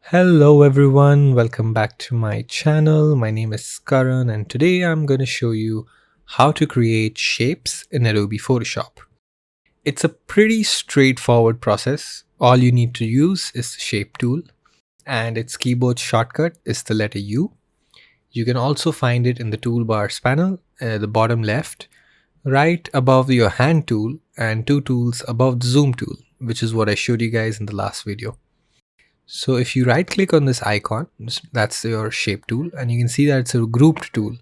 Hello everyone, welcome back to my channel. My name is Karan and today I'm going to show you how to create shapes in Adobe Photoshop. It's a pretty straightforward process. All you need to use is the shape tool and its keyboard shortcut is the letter U. You can also find it in the toolbars panel at the bottom left, right above your hand tool and two tools above the zoom tool, which is what I showed you guys in the last video. So if you right click on this icon, that's your shape tool, and you can see that it's a grouped tool.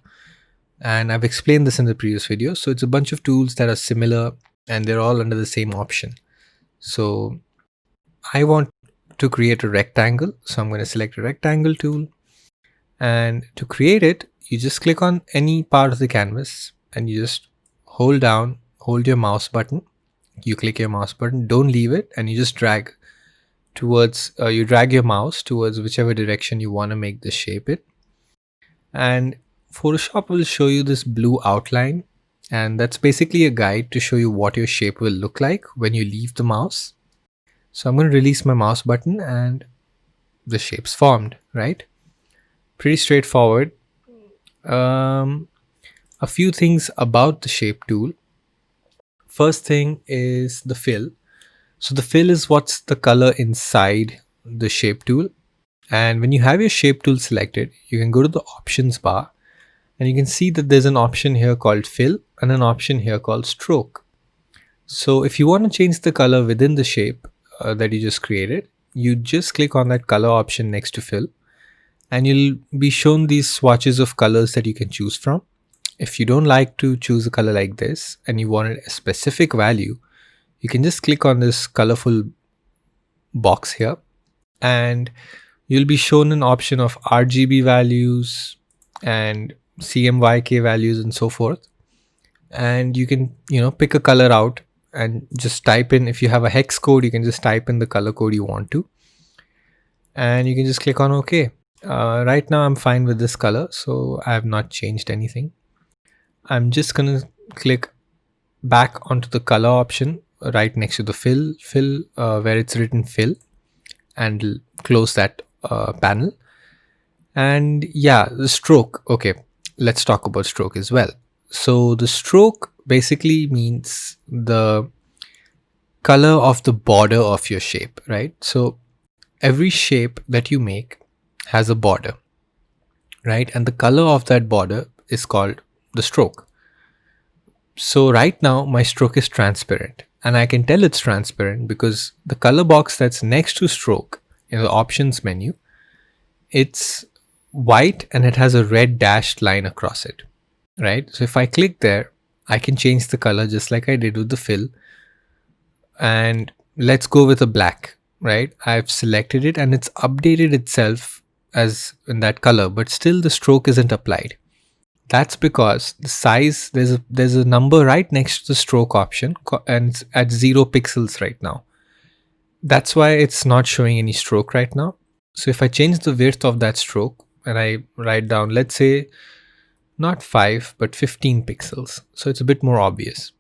And I've explained this in the previous video. So it's a bunch of tools that are similar and they're all under the same option. So I want to create a rectangle. So I'm going to select a rectangle tool. And to create it, you just click on any part of the canvas and you just hold your mouse button. You click your mouse button, don't leave it, and you just drag towards you drag your mouse towards whichever direction you want to make the shape it, and Photoshop will show you this blue outline, and that's basically a guide to show you what your shape will look like when you leave the mouse. So I'm going to release my mouse button and the shape's formed, right? Pretty straightforward. A few things about the shape tool. First thing is the fill. So the fill is what's the color inside the shape tool. And when you have your shape tool selected, you can go to the options bar and you can see that there's an option here called fill and an option here called stroke. So if you want to change the color within the shape that you just created, you just click on that color option next to fill and you'll be shown these swatches of colors that you can choose from. If you don't like to choose a color like this and you wanted a specific value, you can just click on this colorful box here and you'll be shown an option of RGB values and CMYK values and so forth. And you can, pick a color out and just type in, if you have a hex code, you can just type in the color code you want to. And you can just click on OK. Right now I'm fine with this color, so I have not changed anything. I'm just going to click back onto the color option right next to the fill where it's written fill, and close that panel. And yeah, the stroke. Okay, let's talk about stroke as well. So the stroke basically means the color of the border of your shape, right? So every shape that you make has a border, right? And the color of that border is called the stroke. So right now my stroke is transparent, and I can tell it's transparent because the color box that's next to stroke in the options menu, it's white and it has a red dashed line across it, right? So if I click there, I can change the color just like I did with the fill. And let's go with a black, right? I've selected it and it's updated itself as in that color, but still the stroke isn't applied. That's because the size, there's a number right next to the stroke option and it's at 0 pixels right now. That's why it's not showing any stroke right now. So if I change the width of that stroke and I write down, let's say not 5 but 15 pixels, so it's a bit more obvious,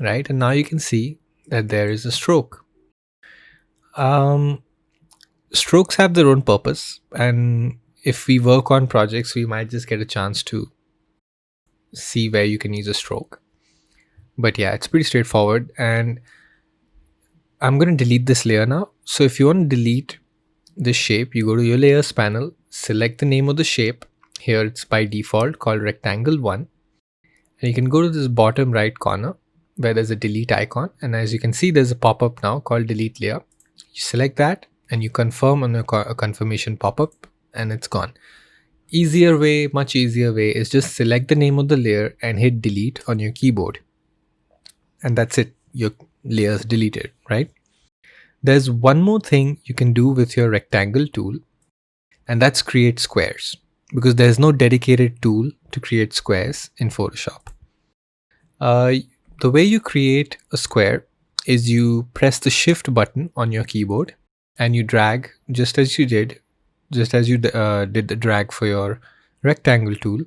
right? And now you can see that there is a stroke. Strokes have their own purpose, and if we work on projects, we might just get a chance to see where you can use a stroke. But yeah, it's pretty straightforward, and I'm going to delete this layer now. So if you want to delete this shape, you go to your layers panel, select the name of the shape. Here it's by default called rectangle 1, and you can go to this bottom right corner where there's a delete icon, and as you can see there's a pop-up now called delete layer. You select that and you confirm on a confirmation pop-up and it's gone. Much easier way is just select the name of the layer and hit delete on your keyboard, and that's it, your layer's deleted, right? There's one more thing you can do with your rectangle tool, and that's create squares, because there's no dedicated tool to create squares in Photoshop. The way you create a square is you press the shift button on your keyboard and you drag just as you did the drag for your rectangle tool.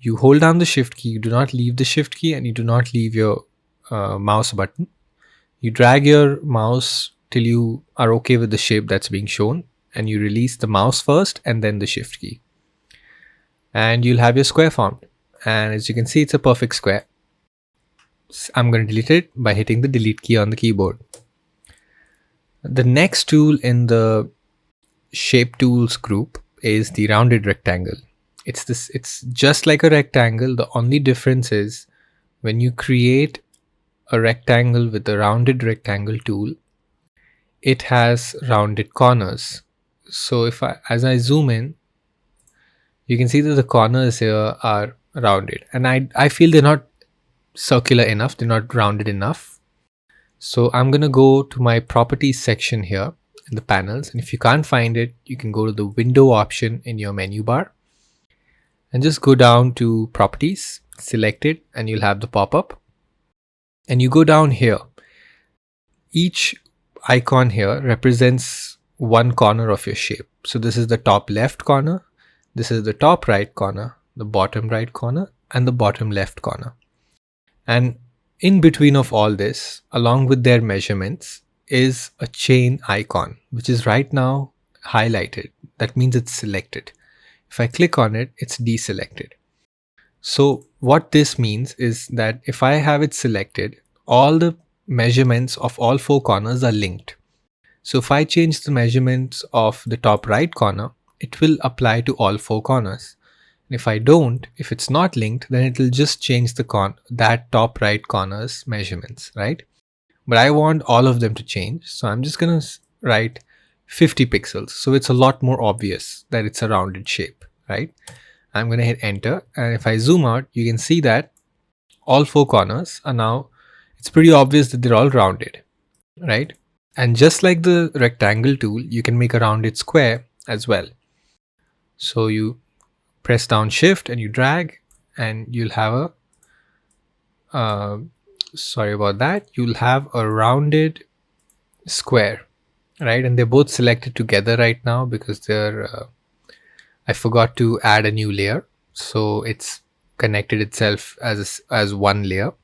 You hold down the shift key, you do not leave the shift key, and you do not leave your mouse button. You drag your mouse till you are okay with the shape that's being shown, and you release the mouse first and then the shift key. And you'll have your square formed. And as you can see, it's a perfect square. I'm going to delete it by hitting the delete key on the keyboard. The next tool in the shape tools group is the rounded rectangle. It's just like a rectangle. The only difference is when you create a rectangle with the rounded rectangle tool, it has rounded corners. So as I zoom in, you can see that the corners here are rounded, and I feel they're not circular enough, they're not rounded enough. So I'm gonna go to my properties section here in the panels, and if you can't find it, you can go to the window option in your menu bar and just go down to properties, select it, and you'll have the pop-up. And you go down here. Each icon here represents one corner of your shape. So this is the top left corner, this is the top right corner, the bottom right corner, and the bottom left corner. And in between of all this, along with their measurements, is a chain icon, which is right now highlighted. That means it's selected. If I click on it, it's deselected. So what this means is that if I have it selected, all the measurements of all four corners are linked. So if I change the measurements of the top right corner, it will apply to all four corners. And if I don't, if it's not linked, then it will just change that top right corner's measurements, right? But I want all of them to change. So I'm just going to write 50 pixels. So it's a lot more obvious that it's a rounded shape, right? I'm going to hit enter. And if I zoom out, you can see that all four corners are now, it's pretty obvious that they're all rounded, right? And just like the rectangle tool, you can make a rounded square as well. So you press down shift and you drag, and you'll have sorry about that, you'll have a rounded square, right? And they're both selected together right now because I forgot to add a new layer, so it's connected itself as one layer.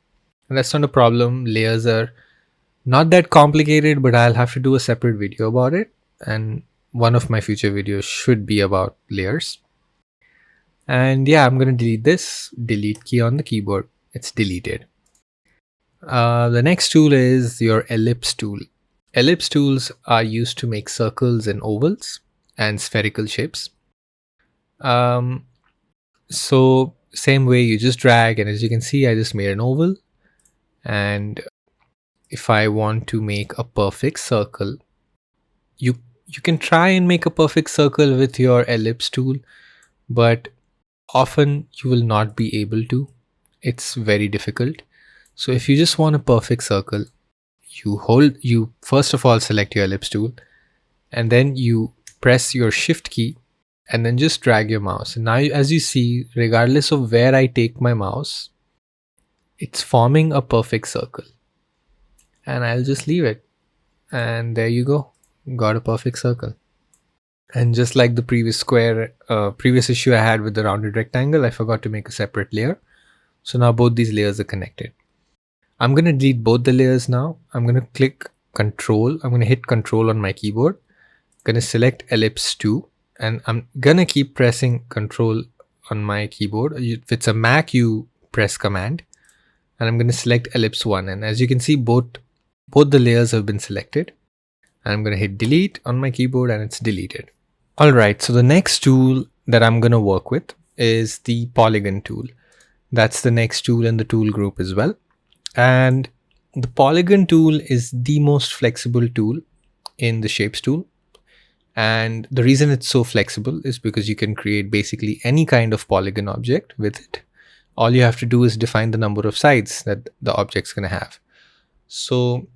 And that's not a problem. Layers are not that complicated, but I'll have to do a separate video about it, and one of my future videos should be about layers. And yeah, I'm going to delete this, delete key on the keyboard. It's deleted. The next tool is your ellipse tool. Ellipse tools are used to make circles and ovals and spherical shapes. So same way, you just drag, and as you can see, I just made an oval. And if I want to make a perfect circle, you can try and make a perfect circle with your ellipse tool, but often you will not be able to. It's very difficult. So if you just want a perfect circle, you first of all select your ellipse tool, and then you press your shift key and then just drag your mouse. And now as you see, regardless of where I take my mouse, it's forming a perfect circle. And I'll just leave it, and there you go, got a perfect circle. And just like the previous issue I had with the rounded rectangle, I forgot to make a separate layer. So now both these layers are connected. I'm going to delete both the layers now. I'm going to click Control. I'm going to hit Control on my keyboard. I'm going to select Ellipse 2, and I'm going to keep pressing Control on my keyboard. If it's a Mac, you press Command. And I'm going to select Ellipse 1. And as you can see, both the layers have been selected. And I'm going to hit Delete on my keyboard, and it's deleted. Alright, so the next tool that I'm going to work with is the Polygon tool. That's the next tool in the tool group as well. And the Polygon tool is the most flexible tool in the Shapes tool. And the reason it's so flexible is because you can create basically any kind of polygon object with it. All you have to do is define the number of sides that the object's going to have. So,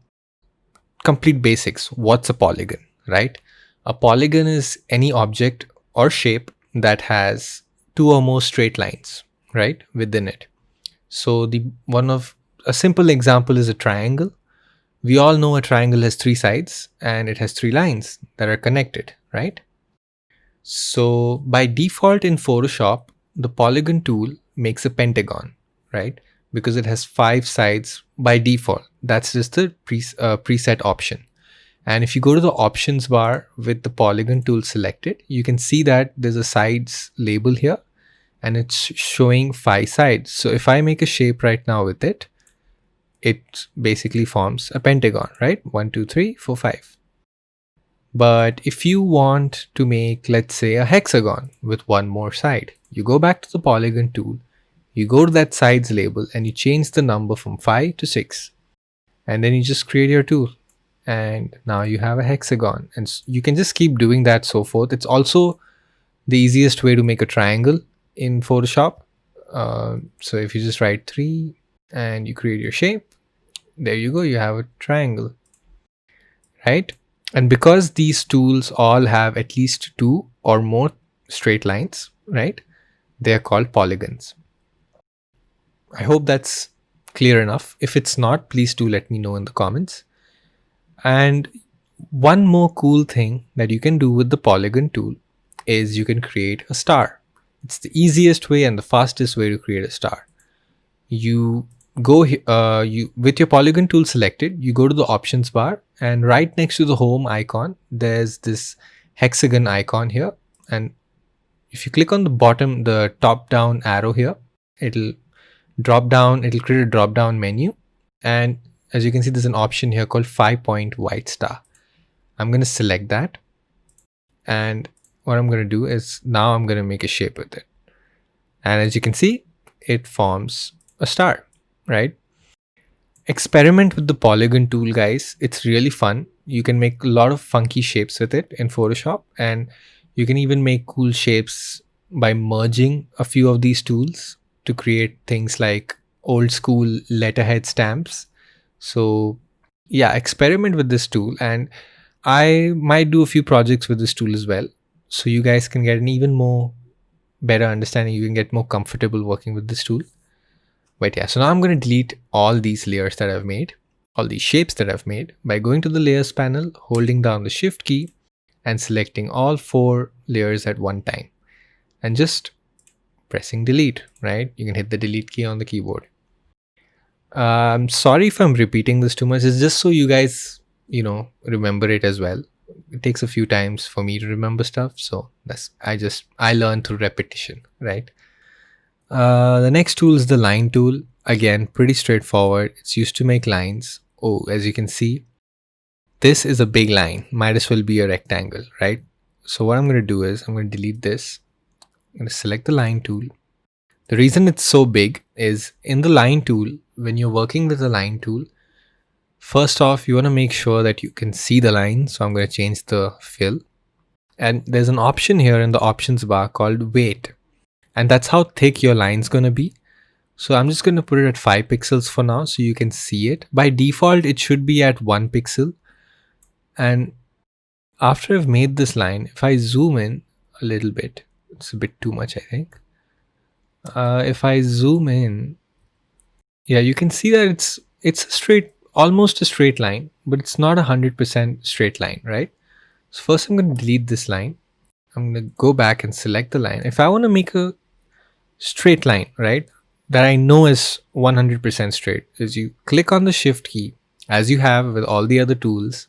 complete basics. What's a polygon, right? A polygon is any object or shape that has two or more straight lines, right, within it. So a simple example is a triangle. We all know a triangle has three sides and it has three lines that are connected, right? So by default in Photoshop, the Polygon tool makes a pentagon, right? Because it has 5 sides by default. That's just the preset option. And if you go to the options bar with the polygon tool selected, you can see that there's a sides label here and it's showing 5 sides. So if I make a shape right now with it, it basically forms a pentagon, right? 1, 2, 3, 4, 5. But if you want to make, let's say, a hexagon with one more side, you go back to the polygon tool, you go to that sides label and you change the number from 5 to 6. And then you just create your tool. And now you have a hexagon. And you can just keep doing that, so forth. It's also the easiest way to make a triangle in Photoshop. So if you just write 3 and you create your shape, there you go, you have a triangle, right? And because these tools all have at least 2 or more straight lines, right, they are called polygons. I hope that's clear enough. If it's not, please do let me know in the comments. And one more cool thing that you can do with the polygon tool is you can create a star. It's the easiest way and the fastest way to create a star. You go with your polygon tool selected, you go to the options bar, and right next to the home icon there's this hexagon icon here. And if you click on the top down arrow here, it'll create a drop down menu. And as you can see, there's an option here called 5-point white star. I'm going to select that, and what I'm going to do is now I'm going to make a shape with it. And as you can see, it forms a star, right? Experiment with the polygon tool, guys. It's really fun. You can make a lot of funky shapes with it in Photoshop, and you can even make cool shapes by merging a few of these tools to create things like old school letterhead stamps. So yeah, experiment with this tool, and I might do a few projects with this tool as well, so you guys can get an even more better understanding. You can get more comfortable working with this tool. But yeah, so now I'm going to delete all these layers that I've made, all these shapes that I've made, by going to the layers panel, holding down the shift key and selecting all 4 layers at one time and just pressing delete, right? You can hit the delete key on the keyboard. I'm sorry if I'm repeating this too much. It's just so you guys, remember it as well. It takes a few times for me to remember stuff. So I learn through repetition, right? The next tool is the line tool. Again, pretty straightforward. It's used to make lines. Oh, as you can see, this is a big line. Might as well be a rectangle, right? So what I'm going to do is I'm going to delete this. I'm going to select the line tool. The reason it's so big is in the line tool, when you're working with the line tool, first off, you want to make sure that you can see the line. So I'm going to change the fill. And there's an option here in the options bar called weight. And that's how thick your line's going to be. So I'm just going to put it at 5 pixels for now so you can see it. By default, it should be at 1 pixel. And after I've made this line, if I zoom in a little bit, it's a bit too much, I think. If I zoom in, yeah, you can see that it's a straight, almost a straight line, but it's not 100% straight line, right? So first I'm going to delete this line. I'm going to go back and select the line. If I want to make a straight line, right, that I know is 100% straight, is you click on the shift key, as you have with all the other tools.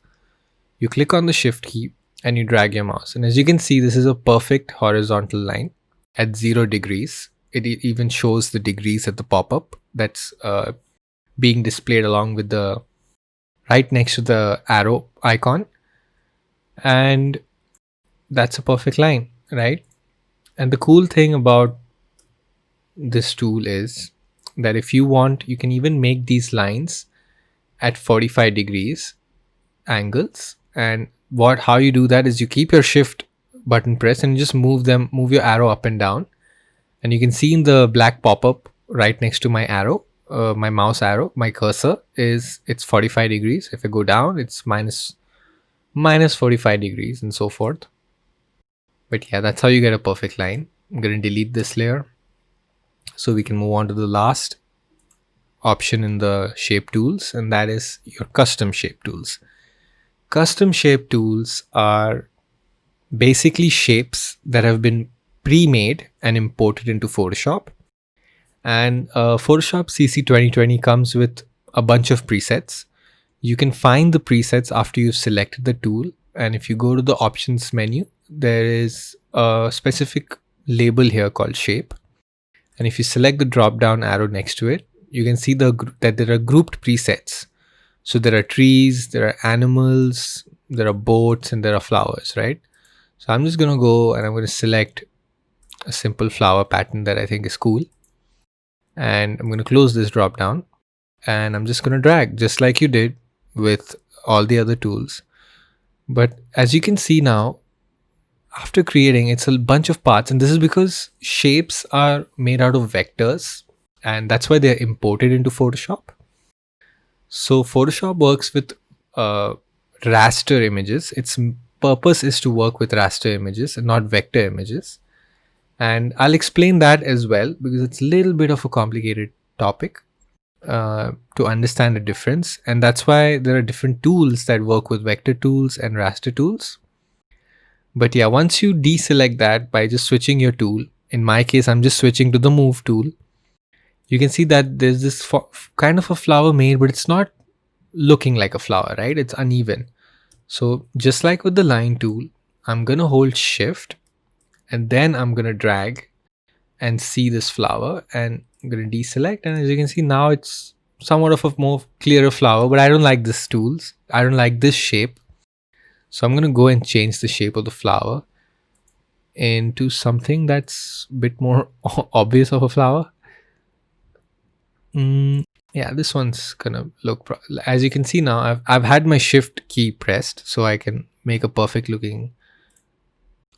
You click on the shift key and you drag your mouse, and as you can see, this is a perfect horizontal line at 0 degrees. It even shows the degrees at the pop-up that's being displayed along with the right next to the arrow icon, and that's a perfect line, right? And the cool thing about this tool is that if you want, you can even make these lines at 45 degrees angles. And how you do that is you keep your shift button pressed and you just move your arrow up and down, and you can see in the black pop-up right next to my arrow, my mouse arrow, my cursor it's 45 degrees. If I go down, it's minus 45 degrees and so forth. But yeah, that's how you get a perfect line. I'm going to delete this layer so we can move on to the last option in the shape tools, and that is your custom shape tools. Custom shape tools are basically shapes that have been pre-made and imported into Photoshop. And Photoshop CC 2020 comes with a bunch of presets. You can find the presets after you've selected the tool, and if you go to the options menu, there is a specific label here called shape, and if you select the drop down arrow next to it, you can see that there are grouped presets. So there are trees, there are animals, there are boats, and there are flowers, right? So I'm just going to go and I'm going to select a simple flower pattern that I think is cool, and I'm going to close this drop down, and I'm just going to drag just like you did with all the other tools. But as you can see now, after creating, it's a bunch of parts, and this is because shapes are made out of vectors, and that's why they're imported into Photoshop. So Photoshop works with raster images. Its purpose is to work with raster images and not vector images. And I'll explain that as well, because it's a little bit of a complicated topic to understand the difference. And that's why there are different tools that work with vector tools and raster tools. But yeah, once you deselect that by just switching your tool, in my case, I'm just switching to the move tool, you can see that there's this kind of a flower made, but it's not looking like a flower, right? It's uneven. So just like with the line tool, I'm going to hold shift and then I'm going to drag and see this flower, and I'm going to deselect. And as you can see now, it's somewhat of a more clearer flower, but I don't like this tools. I don't like this shape. So I'm going to go and change the shape of the flower into something that's a bit more obvious of a flower. Yeah, this one's gonna look as you can see now, I've had my shift key pressed so I can make a perfect looking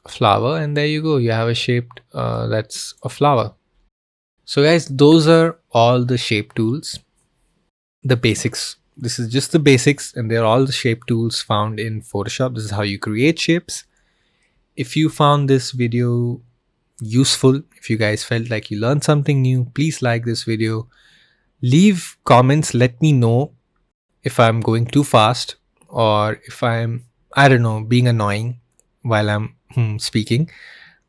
flower, and there you go, you have a shaped that's a flower. So guys, those are all the shape tools, the basics. This is just the basics, and they're all the shape tools found in Photoshop. This is how you create shapes. If you found this video useful, if you guys felt like you learned something new, please like this video. Leave comments, let me know if I'm going too fast or if I'm, I don't know, being annoying while I'm speaking.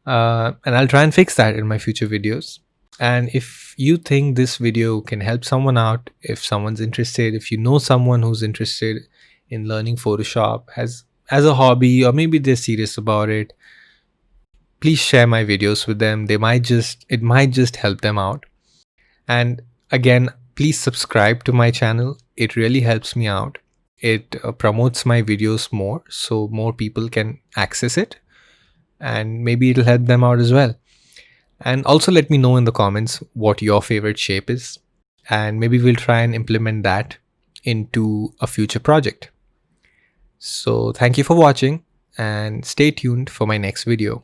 And I'll try and fix that in my future videos. And if you think this video can help someone out, if someone's interested, if you know someone who's interested in learning Photoshop as a hobby, or maybe they're serious about it, please share my videos with them. It might just help them out. And again, please subscribe to my channel. It really helps me out. It promotes my videos more, so more people can access it, and maybe it'll help them out as well. And also let me know in the comments what your favorite shape is, and maybe we'll try and implement that into a future project. So thank you for watching, and stay tuned for my next video.